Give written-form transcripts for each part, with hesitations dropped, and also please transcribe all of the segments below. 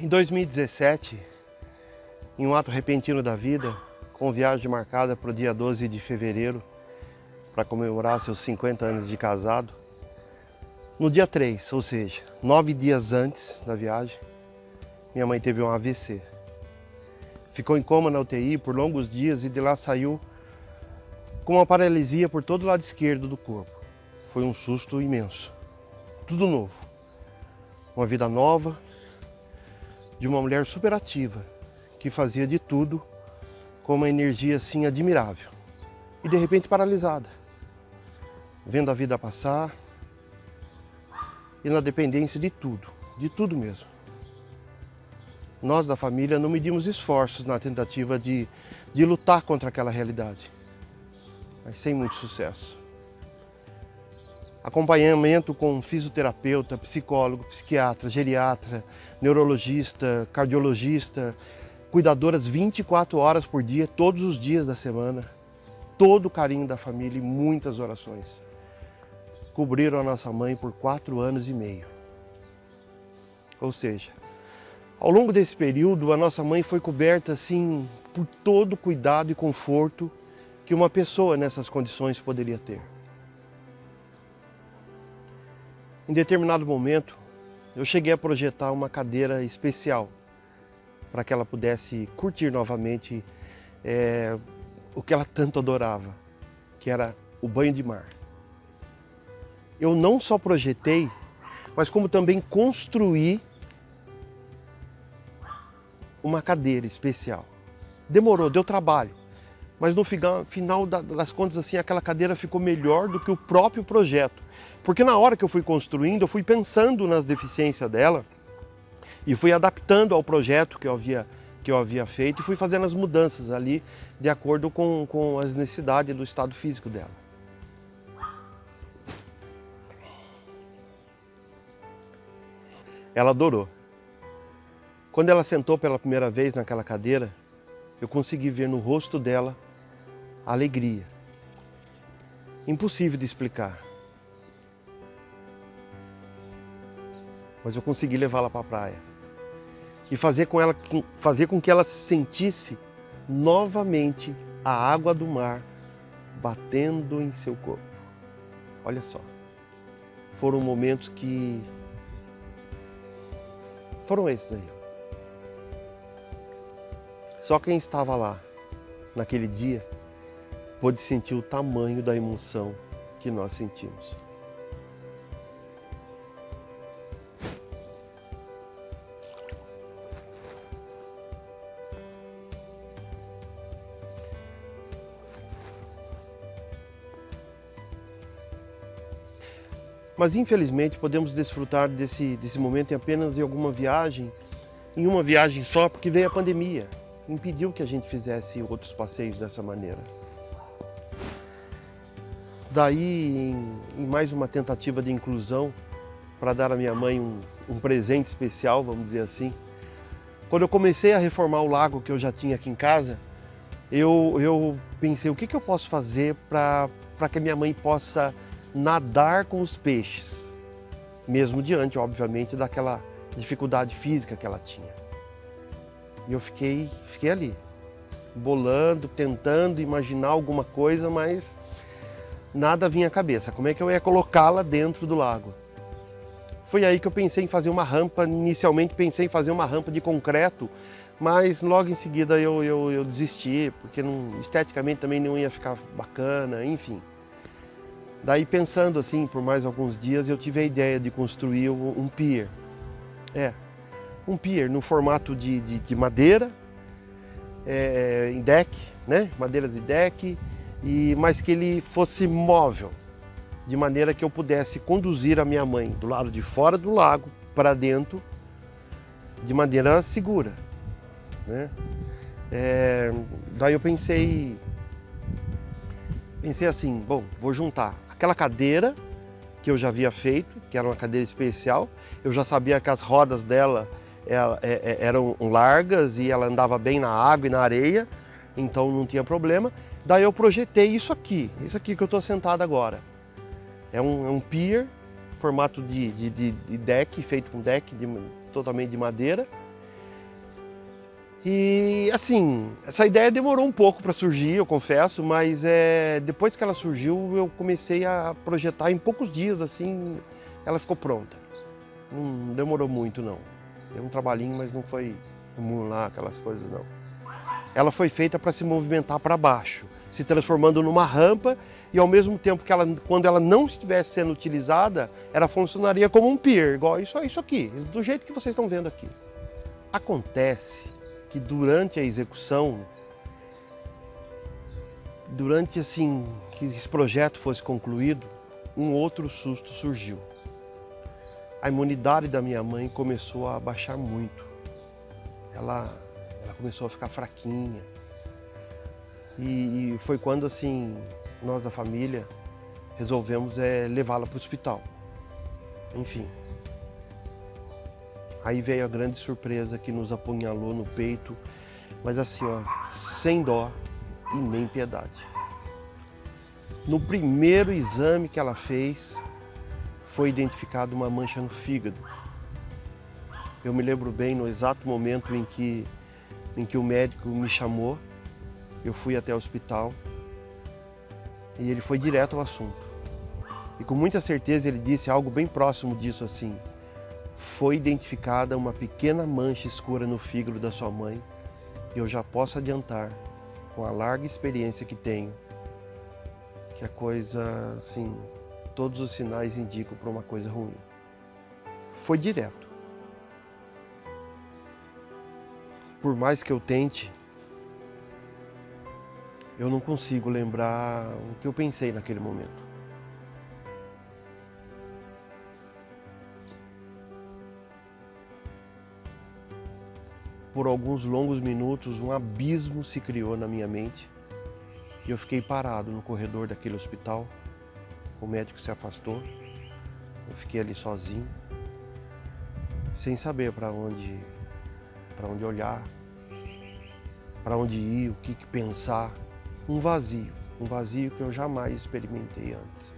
Em 2017, em um ato repentino da vida, com viagem marcada para o dia 12 de fevereiro, para comemorar seus 50 anos de casado, no dia 3, ou seja, 9 dias antes da viagem, minha mãe teve um AVC. Ficou em coma na UTI por longos dias e de lá saiu com uma paralisia por todo o lado esquerdo do corpo. Foi um susto imenso. Tudo novo. Uma vida nova, de uma mulher superativa, que fazia de tudo com uma energia assim admirável. E de repente paralisada, vendo a vida passar e na dependência de tudo mesmo. Nós da família não medimos esforços na tentativa de lutar contra aquela realidade, mas sem muito sucesso. Acompanhamento com fisioterapeuta, psicólogo, psiquiatra, geriatra, neurologista, cardiologista, cuidadoras 24 horas por dia, todos os dias da semana, todo o carinho da família e muitas orações. Cobriram a nossa mãe por 4 anos e meio. Ou seja, ao longo desse período, a nossa mãe foi coberta assim por todo o cuidado e conforto que uma pessoa nessas condições poderia ter. Em determinado momento, eu cheguei a projetar uma cadeira especial para que ela pudesse curtir novamente o que ela tanto adorava, que era o banho de mar. Eu não só projetei, mas como também construí uma cadeira especial. Demorou, deu trabalho, mas no final das contas, assim, aquela cadeira ficou melhor do que o próprio projeto. Porque na hora que eu fui construindo, eu fui pensando nas deficiências dela e fui adaptando ao projeto que eu havia feito e fui fazendo as mudanças ali de acordo com as necessidades do estado físico dela. Ela adorou. Quando ela sentou pela primeira vez naquela cadeira, eu consegui ver no rosto dela a alegria. Impossível de explicar. Mas eu consegui levá-la para a praia e fazer com que ela se sentisse novamente a água do mar batendo em seu corpo. Olha só, foram momentos que foram esses aí. Só quem estava lá naquele dia pôde sentir o tamanho da emoção que nós sentimos. Mas infelizmente podemos desfrutar desse momento apenas em alguma viagem, em uma viagem só, porque veio a pandemia, impediu que a gente fizesse outros passeios dessa maneira. Daí, em mais uma tentativa de inclusão, para dar à minha mãe um presente especial, vamos dizer assim, quando eu comecei a reformar o lago que eu já tinha aqui em casa, eu pensei, o que eu posso fazer para que a minha mãe possa nadar com os peixes, mesmo diante, obviamente, daquela dificuldade física que ela tinha. E eu fiquei ali, bolando, tentando imaginar alguma coisa, mas nada vinha à cabeça. Como é que eu ia colocá-la dentro do lago? Foi aí que eu pensei em fazer uma rampa. Inicialmente pensei em fazer uma rampa de concreto, mas logo em seguida eu desisti, porque esteticamente também não ia ficar bacana, enfim. Daí, pensando assim, por mais alguns dias, eu tive a ideia de construir um pier. Um pier no formato de madeira, em deck, né? Madeiras de deck, mas que ele fosse móvel, de maneira que eu pudesse conduzir a minha mãe do lado de fora do lago para dentro, de maneira segura, né? Daí eu pensei assim, bom, vou juntar aquela cadeira que eu já havia feito, que era uma cadeira especial. Eu já sabia que as rodas dela eram largas e ela andava bem na água e na areia, então não tinha problema. Daí eu projetei isso aqui que eu estou sentado agora. É um pier, formato de deck, feito com deck totalmente de madeira. E assim, essa ideia demorou um pouco para surgir, eu confesso, mas depois que ela surgiu, eu comecei a projetar em poucos dias, assim, ela ficou pronta. Não demorou muito, não. Deu um trabalhinho, mas não foi lá aquelas coisas, não. Ela foi feita para se movimentar para baixo, se transformando numa rampa e ao mesmo tempo que quando ela não estivesse sendo utilizada, ela funcionaria como um pier, igual isso aqui, do jeito que vocês estão vendo aqui. Acontece que durante a execução, durante assim que esse projeto fosse concluído, um outro susto surgiu. A imunidade da minha mãe começou a baixar muito. Ela começou a ficar fraquinha. E foi quando assim nós da família resolvemos levá-la para o hospital. Enfim. Aí veio a grande surpresa que nos apunhalou no peito, mas assim, ó, sem dó e nem piedade. No primeiro exame que ela fez, foi identificada uma mancha no fígado. Eu me lembro bem no exato momento em que o médico me chamou, eu fui até o hospital e ele foi direto ao assunto. E com muita certeza ele disse algo bem próximo disso assim: foi identificada uma pequena mancha escura no fígado da sua mãe e eu já posso adiantar, com a larga experiência que tenho, que a coisa, assim, todos os sinais indicam para uma coisa ruim. Foi direto. Por mais que eu tente, eu não consigo lembrar o que eu pensei naquele momento. Por alguns longos minutos, um abismo se criou na minha mente e eu fiquei parado no corredor daquele hospital. O médico se afastou, eu fiquei ali sozinho, sem saber para onde olhar, para onde ir, o que pensar. Um vazio que eu jamais experimentei antes.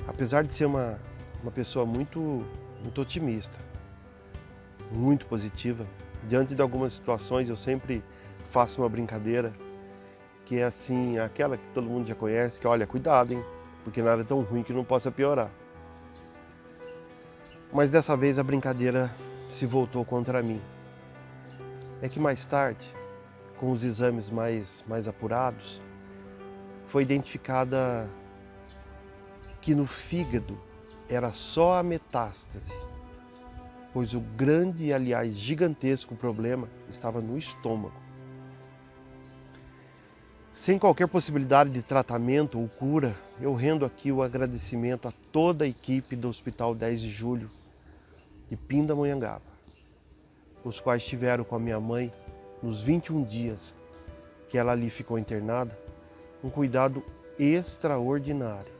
Apesar de ser uma pessoa muito otimista, muito positiva, diante de algumas situações eu sempre faço uma brincadeira, que é assim, aquela que todo mundo já conhece, que olha, cuidado, hein, porque nada é tão ruim que não possa piorar. Mas dessa vez a brincadeira se voltou contra mim. É que mais tarde, com os exames mais apurados, foi identificada que no fígado era só a metástase, pois o grande e, aliás, gigantesco problema estava no estômago. Sem qualquer possibilidade de tratamento ou cura, eu rendo aqui o agradecimento a toda a equipe do Hospital 10 de Julho de Pindamonhangaba, os quais estiveram com a minha mãe nos 21 dias que ela ali ficou internada, um cuidado extraordinário,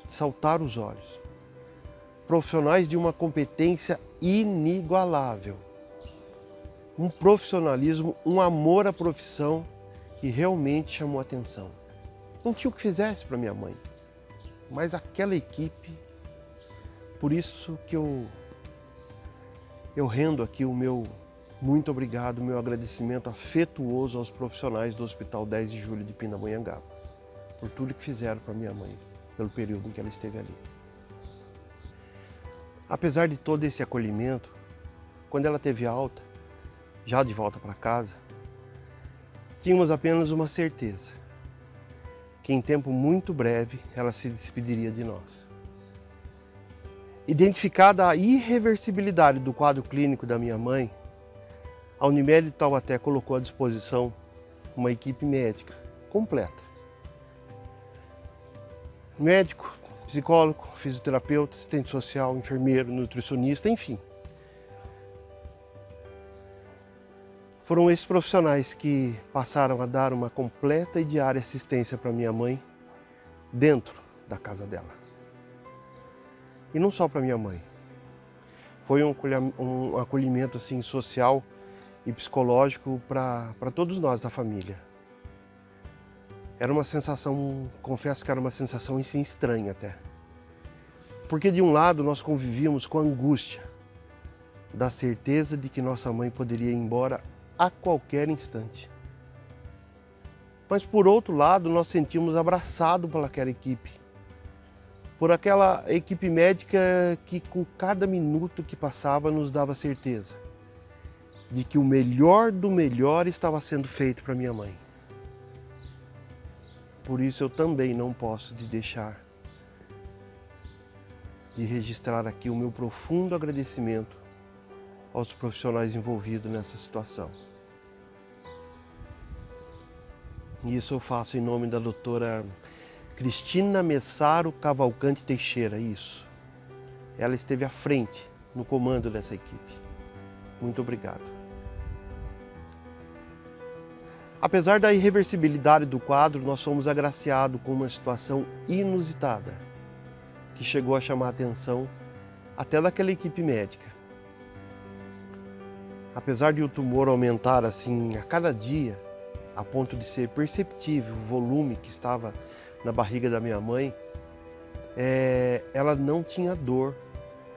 de saltar os olhos. Profissionais de uma competência inigualável, um profissionalismo, um amor à profissão que realmente chamou a atenção. Não tinha o que fizesse para minha mãe, mas aquela equipe, por isso que eu rendo aqui o meu muito obrigado, o meu agradecimento afetuoso aos profissionais do Hospital 10 de Julho de Pindamonhangaba, por tudo que fizeram para minha mãe, pelo período em que ela esteve ali. Apesar de todo esse acolhimento, quando ela teve alta, já de volta para casa, tínhamos apenas uma certeza, que em tempo muito breve ela se despediria de nós. Identificada a irreversibilidade do quadro clínico da minha mãe, a Unimed de Taubaté colocou à disposição uma equipe médica completa. Médico, psicólogo, fisioterapeuta, assistente social, enfermeiro, nutricionista, enfim. Foram esses profissionais que passaram a dar uma completa e diária assistência para minha mãe dentro da casa dela. E não só para minha mãe. Foi um acolhimento assim, social e psicológico para todos nós da família. Era uma sensação, confesso que era uma sensação assim, estranha até. Porque de um lado nós convivíamos com a angústia da certeza de que nossa mãe poderia ir embora a qualquer instante. Mas por outro lado nós sentíamos abraçado por aquela equipe. Por aquela equipe médica que com cada minuto que passava nos dava certeza de que o melhor do melhor estava sendo feito para minha mãe. Por isso eu também não posso deixar de registrar aqui o meu profundo agradecimento aos profissionais envolvidos nessa situação. E isso eu faço em nome da doutora Cristina Messaro Cavalcante Teixeira, isso. Ela esteve à frente, no comando dessa equipe. Muito obrigado. Apesar da irreversibilidade do quadro, nós fomos agraciados com uma situação inusitada, que chegou a chamar a atenção até daquela equipe médica. Apesar de o tumor aumentar assim a cada dia, a ponto de ser perceptível o volume que estava na barriga da minha mãe, ela não tinha dor.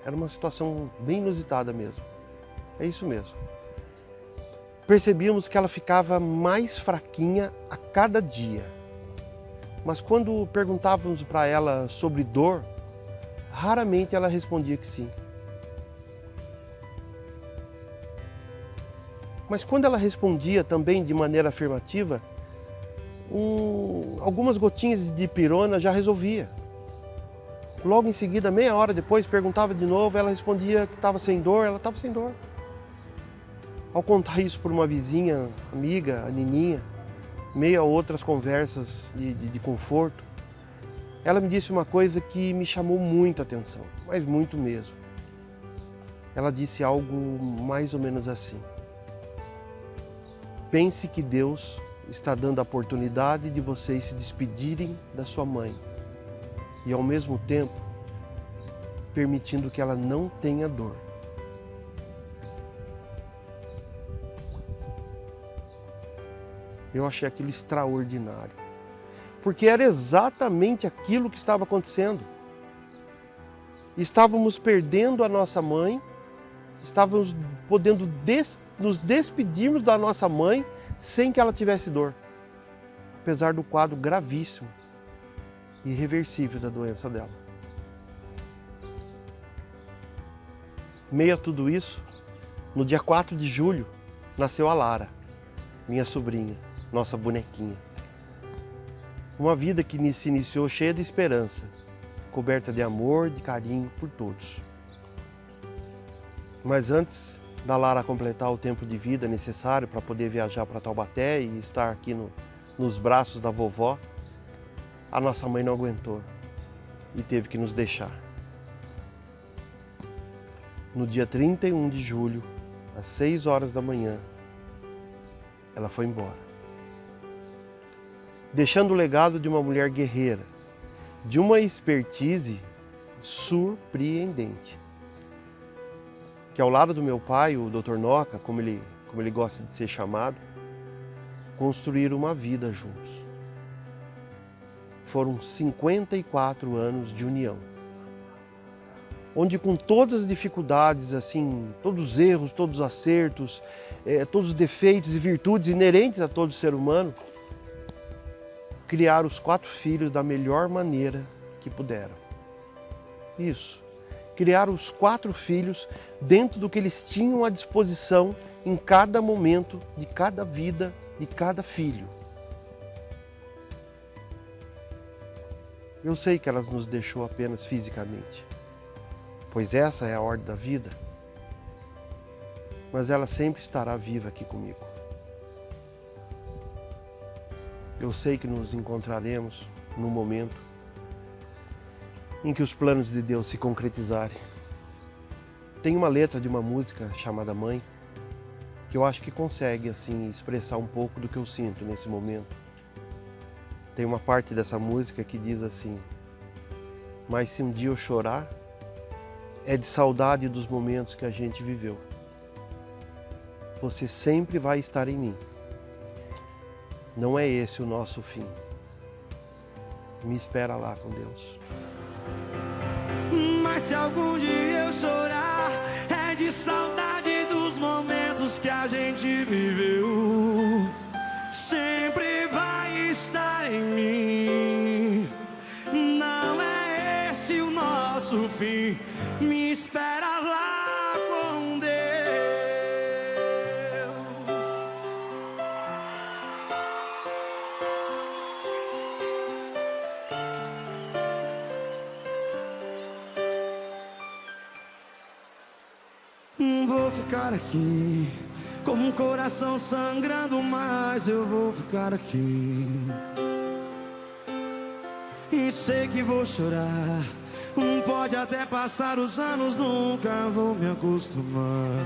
Era uma situação bem inusitada mesmo. É isso mesmo. Percebíamos que ela ficava mais fraquinha a cada dia. Mas quando perguntávamos para ela sobre dor, raramente ela respondia que sim. Mas quando ela respondia também de maneira afirmativa, algumas gotinhas de dipirona já resolvia. Logo em seguida, meia hora depois, perguntava de novo, ela respondia que estava sem dor, ela estava sem dor. Ao contar isso por uma vizinha, amiga, a Nininha, meio a outras conversas de conforto, ela me disse uma coisa que me chamou muita atenção, mas muito mesmo. Ela disse algo mais ou menos assim: pense que Deus está dando a oportunidade de vocês se despedirem da sua mãe e, ao mesmo tempo, permitindo que ela não tenha dor. Eu achei aquilo extraordinário, porque era exatamente aquilo que estava acontecendo. Estávamos perdendo a nossa mãe, estávamos podendo nos despedirmos da nossa mãe sem que ela tivesse dor, apesar do quadro gravíssimo e irreversível da doença dela. Meio a tudo isso, no dia 4 de julho, nasceu a Lara, minha sobrinha, nossa bonequinha. Uma vida que se iniciou cheia de esperança, coberta de amor, de carinho por todos. Mas antes da Lara completar o tempo de vida necessário para poder viajar para Taubaté e estar aqui nos braços da vovó, a nossa mãe não aguentou e teve que nos deixar. No dia 31 de julho, às 6 horas da manhã, ela foi embora, deixando o legado de uma mulher guerreira, de uma expertise surpreendente, que ao lado do meu pai, o Dr. Noca, como ele gosta de ser chamado, construíram uma vida juntos. Foram 54 anos de união, onde com todas as dificuldades, assim, todos os erros, todos os acertos, todos os defeitos e virtudes inerentes a todo ser humano, criaram os 4 filhos da melhor maneira que puderam. Isso. Criaram os 4 filhos dentro do que eles tinham à disposição em cada momento de cada vida de cada filho. Eu sei que ela nos deixou apenas fisicamente, pois essa é a ordem da vida, mas ela sempre estará viva aqui comigo. Eu sei que nos encontraremos no momento em que os planos de Deus se concretizarem. Tem uma letra de uma música chamada Mãe, que eu acho que consegue assim expressar um pouco do que eu sinto nesse momento. Tem uma parte dessa música que diz assim: mas se um dia eu chorar, é de saudade dos momentos que a gente viveu. Você sempre vai estar em mim. Não é esse o nosso fim. Me espera lá com Deus. se algum dia eu chorar, é de saudade dos momentos que a gente viveu. Sempre vai estar em mim. Não é esse o nosso fim. Me espera lá com Deus. Vou ficar aqui com um coração sangrando, mas eu vou ficar aqui. E sei que vou chorar. Pode até passar os anos, nunca vou me acostumar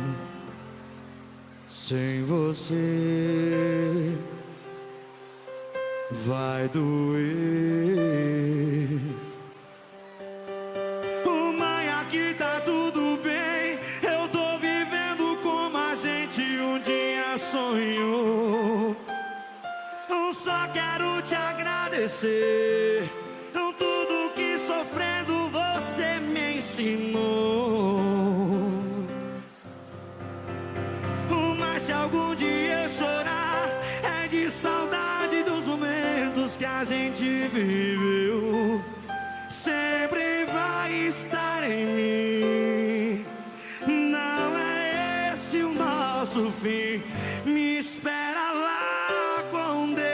sem você. Vai doer. Mãe, aqui tá tudo bem. Eu tô vivendo como a gente um dia sonhou. Só quero te agradecer tudo que sofrendo você me ensinou. Mas se algum dia eu chorar, é de saudade dos momentos que a gente viveu. Sempre vai estar em mim. Não é esse o nosso fim. Me espera lá com Deus.